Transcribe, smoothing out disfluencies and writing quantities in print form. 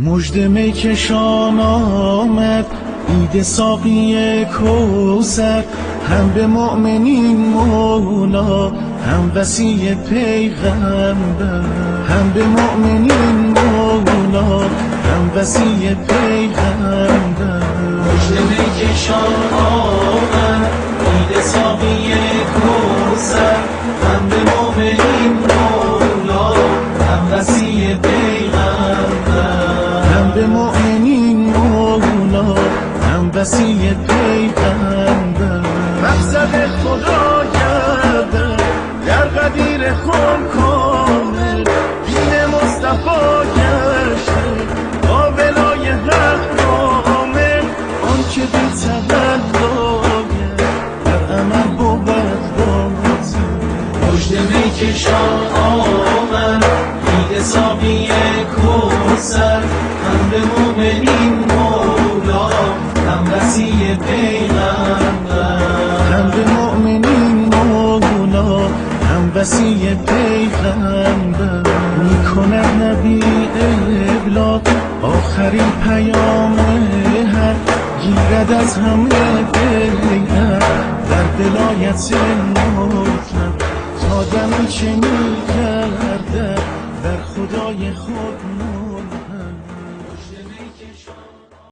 مژده میکشان آمد عید ساقی کوثر، هم به مؤمنین مولا هم وصی پیغمبر، هم به مؤمنین مولا هم وصی پیغمبر. مژده میکشان آمد عید ساقی کوثر، هم به مؤمنین مولا هم وصی پیغمبر، هم به مؤمنین مولا هم وصی پیغمبر. مقصد خدا گردن در قدیر خون کامل، دین مصطفی گشته با ولای حق کامل. آن که بی تقلایه در عمل بود باطل. مژده میکشان آمد عید ساقی کوثر، هم به مؤمنین مولا هم وصی پیغمبر، هم به مؤمنین مولا هم وصی پیغمبر. میکند نبی ابلاغ آخرین پیام حق، گیرد از همه بیعت در ولایت مطلق، تا دمی چه میگردد در خدای خود